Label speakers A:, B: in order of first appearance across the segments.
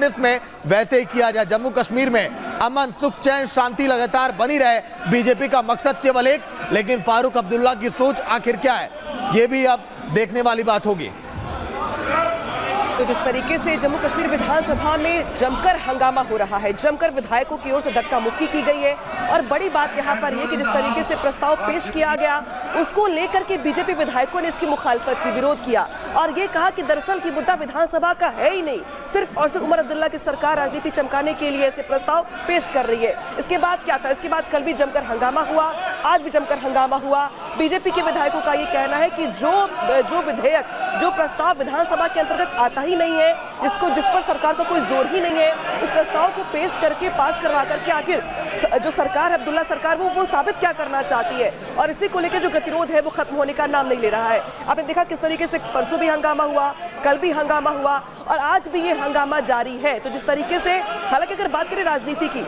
A: 2019 में वैसे ही किया जाए। जम्मू कश्मीर में अमन, सुख, चैन, शांति लगातार बनी रहे, बीजेपी का मकसद केवल एक, लेकिन फारूक अब्दुल्ला की सोच आखिर क्या है, ये भी अब देखने वाली बात होगी।
B: तो जिस तरीके से जम्मू कश्मीर विधानसभा में जमकर हंगामा हो रहा है, जमकर विधायकों की ओर से धक्का मुक्की की गई है, और बड़ी बात यहाँ पर यह कि जिस तरीके से प्रस्ताव पेश किया गया उसको लेकर के बीजेपी विधायकों ने इसकी मुखालफत की, विरोध किया और ये कहा कि दरअसल की मुद्दा विधानसभा का है ही नहीं, सिर्फ और सिर्फ उमर अब्दुल्ला की सरकार राजनीति चमकाने के लिए ऐसे प्रस्ताव पेश कर रही है। इसके बाद क्या था, इसके बाद कल भी जमकर हंगामा हुआ, आज भी जमकर हंगामा हुआ। बीजेपी के विधायकों का ये कहना है कि जो विधेयक, जो प्रस्ताव विधानसभा के अंतर्गत आता ही नहीं है, जिस पर सरकार का कोई जोर ही नहीं है, उस प्रस्ताव को पेश करके पास करवा करके आखिर जो सरकार है, अब्दुल्ला सरकार, वो साबित क्या करना चाहती है, और इसी को लेकर जो गतिरोध है वो खत्म होने का नाम नहीं ले रहा है। आपने देखा किस तरीके से परसों भी हंगामा हुआ, कल भी हंगामा हुआ और आज भी ये हंगामा जारी है। तो जिस तरीके से, हालांकि अगर बात करें राजनीति की,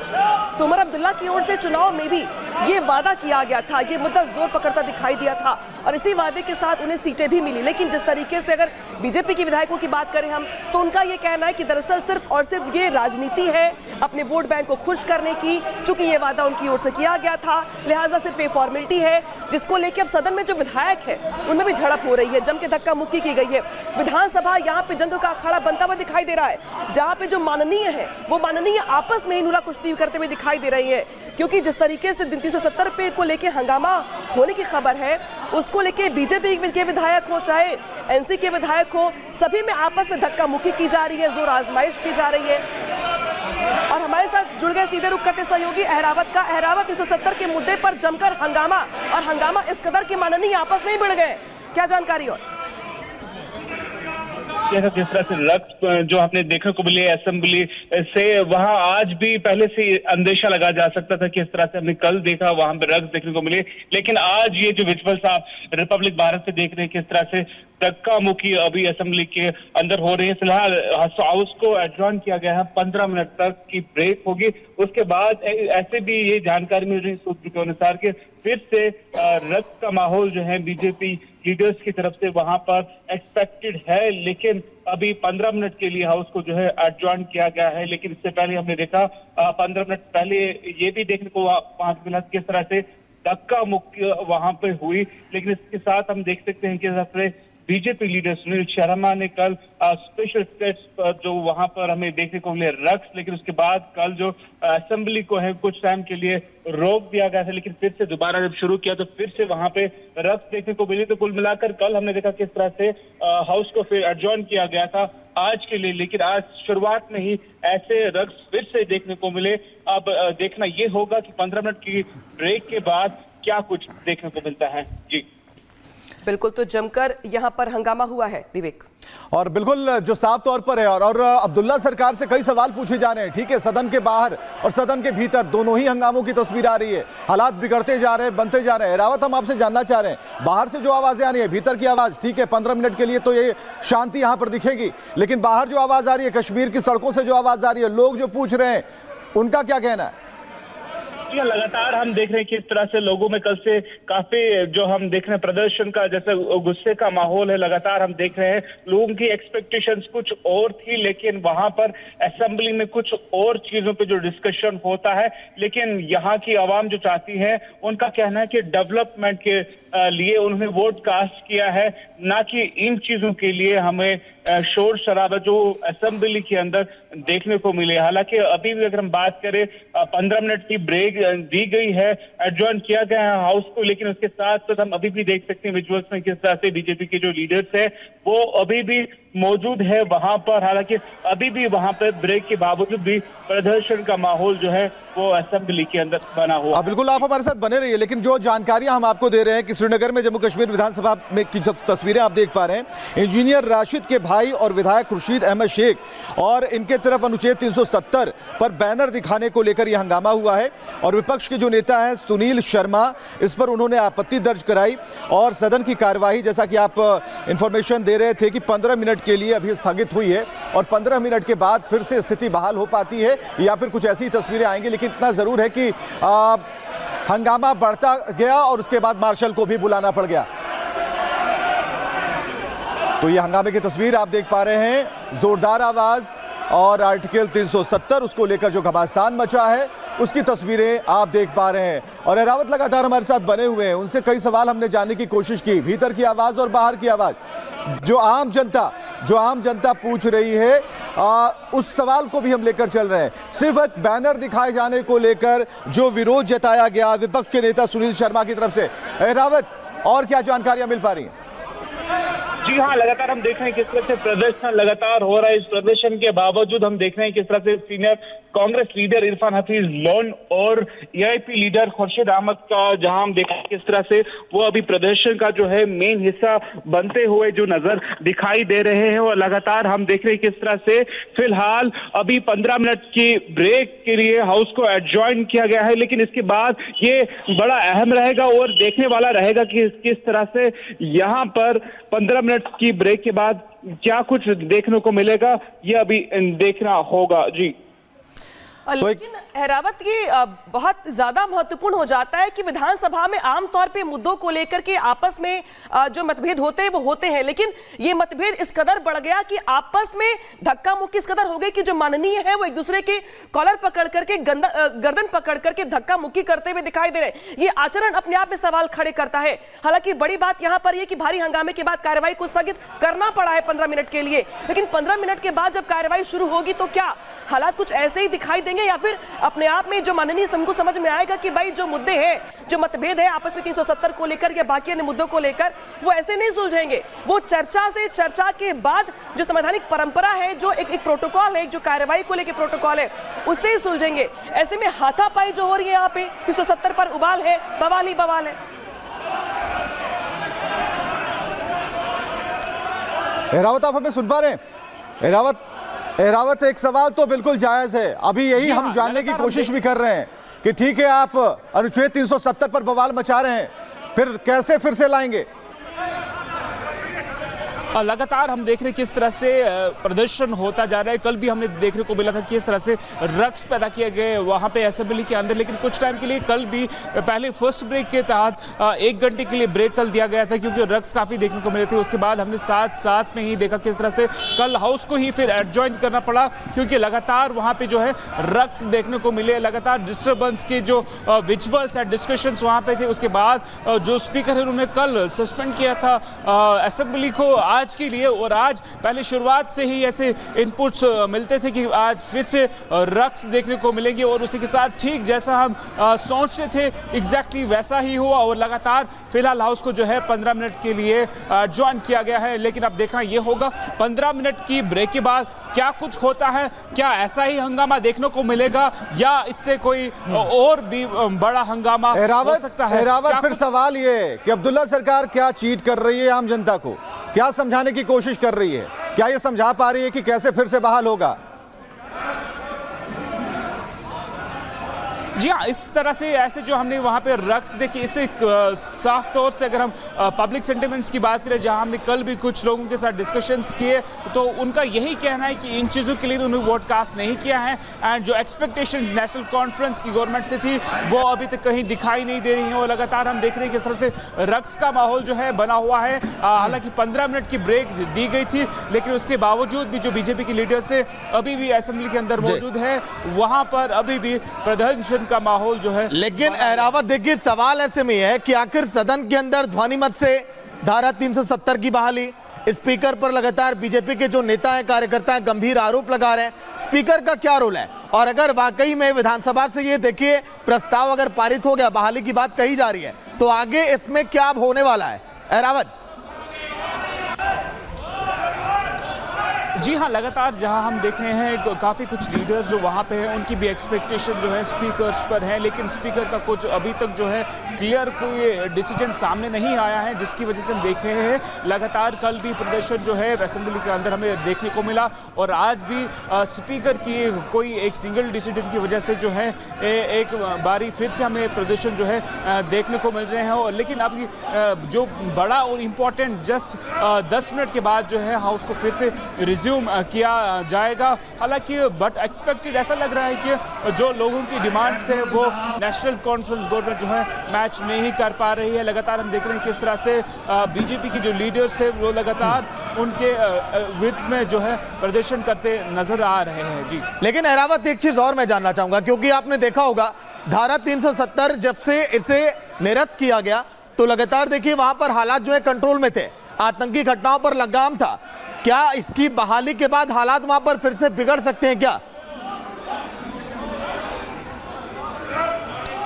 B: तो उमर अब्दुल्ला की ओर से चुनाव में भी ये वादा किया गया था, ये मुद्दा जोर पकड़ता दिखाई दिया था और इसी वादे के साथ उन्हें सीटें भी मिली। लेकिन जिस तरीके से अगर बीजेपी के विधायकों की बात करें हम, तो उनका ये कहना है कि दरअसल सिर्फ और सिर्फ ये राजनीति है अपने वोट बैंक को खुश करने की, चूंकि ये वादा उनकी ओर से किया गया था, लिहाजा सिर्फ ये फॉर्मेलिटी है, जिसको लेकर अब सदन में जो विधायक है उनमें भी झड़प हो रही है, जम के धक्का मुक्की की गई है। विधानसभा यहाँ पे जंग का अखाड़ा बनता हुआ दिखाई दे रहा है, जहाँ पे जो माननीय है वो माननीय आपस में ही नुला कुश्ती करते हुए दिखाई दे रही है, क्योंकि जिस तरीके से 370 पे को लेके हंगामा होने की खबर है, उसको लेके बीजेपी के विधायक हो चाहे एनसी के विधायक हो, सभी में आपस में धक्का मुक्की की जा रही है, जोर आजमाइश की जा रही है। और हमारे साथ जुड़ गए सीधे रुख करते सहयोगी अहरावत का। अहरावत 370 के मुद्दे पर जमकर हंगामा, और हंगामा इस कदर के माननीय आपस में ही बढ़ गए, क्या जानकारी? और
C: जिस तरह से रक्त जो आपने देखने को मिले असेंबली से, वहां आज भी पहले से अंदेशा लगा जा सकता था कि इस तरह से हमने कल देखा वहां पे रक्त देखने को मिले, लेकिन आज ये जो विजुअल्स आप रिपब्लिक भारत से देख रहे हैं किस तरह से धक्का मुक्की अभी असेंबली के अंदर हो रही है। फिलहाल हाउस को एडजॉर्न किया गया है, 15 मिनट तक की ब्रेक होगी, उसके बाद ऐसे भी ये जानकारी मिल रही सूत्रों के अनुसार कि फिर से रक्त का माहौल जो है बीजेपी लीडर्स की तरफ से वहां पर एक्सपेक्टेड है, लेकिन अभी 15 मिनट के लिए हाउस को जो है एडजॉर्न किया गया है। लेकिन इससे पहले हमने देखा 15 मिनट पहले ये भी देखने को वहां मिला किस तरह से धक्का मुक्की वहां पे हुई, लेकिन इसके साथ हम देख सकते हैं कि बीजेपी लीडर सुनील शर्मा ने कल स्पेशल स्टेट्स पर जो वहां पर हमें देखने को मिले रक्स, लेकिन उसके बाद कल जो असेंबली को है कुछ टाइम के लिए रोक दिया गया था, लेकिन फिर से दोबारा जब शुरू किया तो फिर से वहां पे रक्स देखने को मिली। तो कुल मिलाकर कल हमने देखा किस तरह से हाउस को फिर एडजॉर्न किया गया था आज के लिए, लेकिन आज शुरुआत में ही ऐसे रक्स फिर से देखने को मिले। अब देखना ये होगा कि 15 मिनट की ब्रेक के बाद क्या कुछ देखने को मिलता है। जी
B: बिल्कुल, तो जमकर यहाँ पर हंगामा हुआ है विवेक,
A: और बिल्कुल जो साफ तौर पर है, और अब्दुल्ला सरकार से कई सवाल पूछे जा रहे हैं। ठीक है, सदन के बाहर और सदन के भीतर दोनों ही हंगामों की तस्वीर आ रही है, हालात बिगड़ते जा रहे हैं, बनते जा रहे हैं। रावत, हम आपसे जानना चाह रहे हैं, बाहर से जो आवाजें आ रही है, भीतर की आवाज, ठीक है 15 मिनट के लिए तो ये शांति यहाँ पर दिखेगी, लेकिन बाहर जो आवाज आ रही है, कश्मीर की सड़कों से जो आवाज आ रही है, लोग जो पूछ रहे हैं, उनका क्या कहना है?
C: लगातार हम देख रहे हैं कि इस तरह से लोगों में कल से काफी जो हम देख रहे हैं प्रदर्शन का जैसे गुस्से का माहौल है, लगातार हम देख रहे हैं लोगों की एक्सपेक्टेशंस कुछ और थी, लेकिन वहां पर असेंबली में कुछ और चीजों पे जो डिस्कशन होता है, लेकिन यहाँ की आवाम जो चाहती है उनका कहना है कि डेवलपमेंट के लिए उन्होंने वोट कास्ट किया है, ना कि इन चीजों के लिए हमें शोर शराबा जो असेंबली के अंदर देखने को मिले। हालांकि अभी भी अगर हम बात करें 15 मिनट की ब्रेक दी गई है, एडजॉर्न किया गया है हाउस को, लेकिन उसके साथ साथ हम अभी भी देख सकते हैं विजुअल्स में किस तरह से बीजेपी के जो लीडर्स है वो अभी भी मौजूद है वहां पर। हालांकि अभी भी वहां पर ब्रेक के बावजूद भी प्रदर्शन का माहौल जो है वो असेंबली के अंदर बना हुआ।
A: बिल्कुल, आप हमारे साथ बने रहिए, लेकिन जो जानकारियां हम आपको दे रहे हैं कि श्रीनगर में जम्मू कश्मीर विधानसभा में की जब तस्वीरें आप देख पा रहे हैं, इंजीनियर राशिद के भाई और विधायक खुर्शीद अहमद शेख और इनके तरफ अनुच्छेद 370 पर बैनर दिखाने को लेकर यह हंगामा हुआ है, और विपक्ष के जो नेता हैं सुनील शर्मा, इस पर उन्होंने आपत्ति दर्ज कराई, और सदन की कार्यवाही, जैसा कि आप इंफॉर्मेशन दे रहे थे कि 15 मिनट के लिए अभी स्थगित हुई है, और 15 मिनट के बाद फिर से स्थिति बहाल हो पाती है या फिर कुछ ऐसी तस्वीरें आएंगी। लेकिन इतना जरूर है कि हंगामा बढ़ता गया और उसके बाद मार्शल को भी बुलाना पड़ गया। तो ये हंगामे की तस्वीर आप देख पा रहे हैं, जोरदार आवाज और आर्टिकल 370 उसको लेकर जो घमासान मचा है उसकी तस्वीरें आप देख पा रहे हैं। और अहरावत लगातार हमारे साथ बने हुए हैं, उनसे कई सवाल हमने जानने की कोशिश की, भीतर की आवाज़ और बाहर की आवाज़। जो आम जनता पूछ रही है उस सवाल को भी हम लेकर चल रहे हैं। सिर्फ एक बैनर दिखाए जाने को लेकर जो विरोध जताया गया विपक्ष के नेता सुनील शर्मा की तरफ से, अहरावत और क्या जानकारियां मिल पा रही हैं?
C: जी हाँ, लगातार हम देख रहे हैं किस तरह से प्रदर्शन लगातार हो रहा है। इस प्रदर्शन के बावजूद हम देख रहे हैं किस तरह से senior Congress leader Irfan Hafeez loan और एआईपी लीडर खुर्शीद अहमद का, जहां हम देख रहे हैं किस तरह से वो अभी प्रदर्शन का जो है मेन हिस्सा बनते हुए जो नजर दिखाई दे रहे हैं। और लगातार हम देख रहे हैं किस तरह से फिलहाल अभी 15 मिनट की ब्रेक के लिए हाउस को एडजॉइन किया गया है, लेकिन इसके बाद ये बड़ा अहम रहेगा और देखने वाला रहेगा कि किस तरह से यहाँ पर 15 मिनट की ब्रेक के बाद क्या कुछ देखने को मिलेगा, ये अभी देखना होगा। जी
B: लेकिन अहरावत ये बहुत ज्यादा महत्वपूर्ण हो जाता है कि विधानसभा में आमतौर पे मुद्दों को लेकर के आपस में जो मतभेद होते हैं वो होते हैं, लेकिन ये मतभेद इस कदर बढ़ गया कि आपस में धक्का मुक्की इस कदर हो गई कि जो माननीय है वो एक दूसरे के कॉलर पकड़ करके गर्दन पकड़ करके धक्का मुक्की करते हुए दिखाई दे रहे। ये आचरण अपने आप में सवाल खड़े करता है। हालांकि बड़ी बात यहां पर यह कि भारी हंगामे के बाद कार्रवाई को स्थगित करना पड़ा है 15 मिनट के लिए, लेकिन 15 मिनट के बाद जब कार्रवाई शुरू होगी तो क्या हालात कुछ ऐसे ही दिखाई देंगे या फिर अपने आप में जो माननीय को समझ में आएगा कि भाई जो मुद्दे हैं, जो मतभेद है आपस में 370 को लेकर या बाकी अन्य मुद्दों को लेकर, वो ऐसे नहीं सुलझेंगे। वो चर्चा के बाद जो संवैधानिक परंपरा है, जो एक प्रोटोकॉल है, जो कार्रवाई को लेकर प्रोटोकॉल है, उससे ही सुलझेंगे। ऐसे में हाथापाई जो हो रही है यहाँ पे 370 पर उबाल है, बवाल ही बवाल है।
A: अहरावत, आप हमें सुन पा रहे हैं? अहरावत, एक सवाल तो बिल्कुल जायज है, अभी यही हम जानने की कोशिश भी कर रहे हैं कि ठीक है आप अनुच्छेद 370 पर बवाल मचा रहे हैं, फिर कैसे फिर से लाएंगे?
D: लगातार हम देख रहे हैं किस तरह से प्रदर्शन होता जा रहा है। कल भी हमने देखने को मिला था किस तरह से रक्स पैदा किए गए वहां पे असेंबली के अंदर, लेकिन कुछ टाइम के लिए कल भी पहले फर्स्ट ब्रेक के तहत 1 घंटे के लिए ब्रेक कल दिया गया था क्योंकि रक्स काफ़ी देखने को मिले थे। उसके बाद हमने साथ में ही देखा किस तरह से कल हाउस को ही फिर एडजॉइन करना पड़ा क्योंकि लगातार वहाँ पर जो है रक्स देखने को मिले, लगातार डिस्टर्बेंस के जो विजुअल्स एंड डिस्कशंस वहाँ पे थे। उसके बाद जो स्पीकर है उन्होंने कल सस्पेंड किया था असेंबली को आज के लिए, और आज पहले शुरुआत से ही ऐसे इनपुट्स मिलते थे कि आज फिर से रक्स देखने को मिलेंगे और उसी के साथ ठीक जैसा हम सोचते थे एग्जैक्टली वैसा ही हुआ। और लगातार फिलहाल हाउस को जो है 15 मिनट के लिए ज्वाइन किया गया है, लेकिन अब देखना ये होगा 15 मिनट की ब्रेक के बाद क्या कुछ होता है, क्या ऐसा ही हंगामा देखने को मिलेगा या इससे कोई और भी बड़ा हंगामा हो सकता है।
A: फिर सवाल ये है कि अब्दुल्ला सरकार क्या चीट कर रही है आम जनता को, क्या समझाने की कोशिश कर रही है, क्या ये समझा पा रही है कि कैसे फिर से बहाल होगा?
D: जी हाँ, इस तरह से ऐसे जो हमने वहाँ पे रक्स देखी, इससे साफ तौर से अगर हम पब्लिक सेंटिमेंट्स की बात करें, जहाँ हमने कल भी कुछ लोगों के साथ डिस्कशंस किए तो उनका यही कहना है कि इन चीज़ों के लिए उन्होंने वोट कास्ट नहीं किया है एंड जो एक्सपेक्टेशंस नेशनल कॉन्फ्रेंस की गवर्नमेंट से थी वो अभी तक कहीं दिखाई नहीं दे रही हैं। और लगातार हम देख रहे हैं किस तरह से रक्स का माहौल जो है बना हुआ है। हालांकि 15 मिनट की ब्रेक दी गई थी, लेकिन उसके बावजूद भी जो बीजेपी के लीडर्स है अभी भी असेंबली के अंदर मौजूद है, वहाँ पर अभी भी प्रदर्शन का माहौल जो है।
E: लेकिन अहरावत देखिए, सवाल ऐसे में है कि आखिर सदन के अंदर ध्वनिमत से धारा 370 की बहाली, स्पीकर पर लगातार बीजेपी के जो नेता हैं, कार्यकर्ता हैं, गंभीर आरोप लगा रहे हैं, स्पीकर का क्या रोल है? और अगर वाकई में विधानसभा से ये देखिए प्रस्ताव अगर पारित हो गया, बहाली की बात कही जा रही है, तो आगे इसमें क्या होने वाला है? अहरावत
D: जी हाँ, लगातार जहां हम देख रहे हैं काफ़ी कुछ लीडर्स जो वहां पे हैं उनकी भी एक्सपेक्टेशन जो है स्पीकर्स पर है, लेकिन स्पीकर का कुछ अभी तक जो है क्लियर कोई डिसीजन सामने नहीं आया है, जिसकी वजह से हम देख रहे हैं लगातार कल भी प्रदर्शन जो है असेंबली के अंदर हमें देखने को मिला और आज भी स्पीकर की कोई एक सिंगल डिसीजन की वजह से जो है एक बारी फिर से हमें प्रदर्शन जो है देखने को मिल रहे हैं। और लेकिन अभी जो बड़ा और इम्पोर्टेंट जस्ट 10 मिनट के बाद जो है हाउस को फिर से रिज्यूम रिज्यूम किया जाएगा। हालांकि बट एक्सपेक्टेड ऐसा लग रहा है कि जो लोगों की डिमांड्स है वो नेशनल कॉन्फ्रेंस गवर्नमेंट जो है मैच नहीं कर पा रही है। लगातार हम देख रहे हैं किस तरह से बीजेपी की जो लीडर्स है वो लगातार उनके विरुद्ध में जो है प्रदर्शन करते नजर आ रहे हैं। जी
E: लेकिन अहरावत, एक चीज और मैं जानना चाहूंगा, क्योंकि आपने देखा होगा धारा 370 जब से इसे निरस्त किया गया तो लगातार देखिए वहां पर हालात जो है कंट्रोल में थे, आतंकी घटनाओं पर लगाम था। क्या इसकी बहाली के बाद हालात वहां पर फिर से बिगड़ सकते हैं क्या?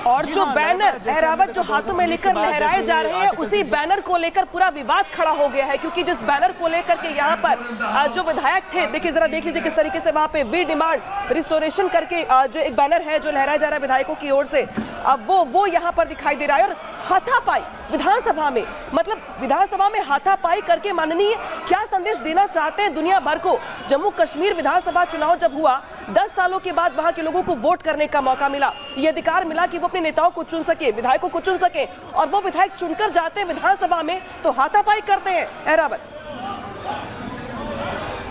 B: और जो बैनर अहरावत जो हाथों में लेकर लहराए जा रहे हैं, उसी बैनर को लेकर पूरा विवाद खड़ा हो गया है, क्योंकि जिस बैनर को लेकर के यहाँ पर जो विधायक थे, देखिए जरा देख लीजिए किस तरीके से वहां पे वी डिमांड रिस्टोरेशन करके जो एक बैनर है जो लहराया जा रहा है विधायकों की ओर से, अब वो यहाँ पर दिखाई दे रहा है। और हाथापाई विधानसभा में, मतलब विधानसभा में हाथापाई करके माननीय क्या संदेश देना चाहते हैं दुनिया भर को? जम्मू कश्मीर विधानसभा चुनाव जब हुआ, 10 सालों के बाद वहां के लोगों को वोट करने का मौका मिला, ये अधिकार मिला कि वो अपने नेताओं को चुन सके, विधायकों को चुन सके, और वो विधायक चुनकर जाते हैं विधानसभा में तो हाथापाई करते हैं। अहरावत,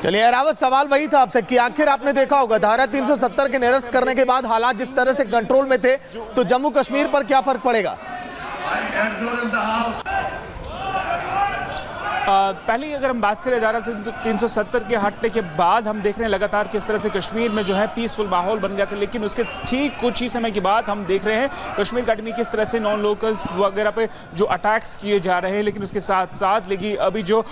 E: चलिए अहरावत, सवाल वही था आपसे कि आखिर आपने देखा होगा धारा 370 के निरस्त करने के बाद हालात जिस तरह से कंट्रोल में थे तो जम्मू कश्मीर पर क्या फर्क पड़ेगा?
D: पहले अगर हम बात करें धारा 370 के हटने के बाद हम देख रहे हैं लगातार किस तरह से कश्मीर में जो है पीसफुल माहौल बन गया था, लेकिन उसके ठीक कुछ ही समय के बाद हम देख रहे हैं कश्मीर घाटी में किस तरह से नॉन लोकल्स वगैरह पे जो अटैक्स किए जा रहे हैं। लेकिन उसके साथ साथ लेकिन अभी जो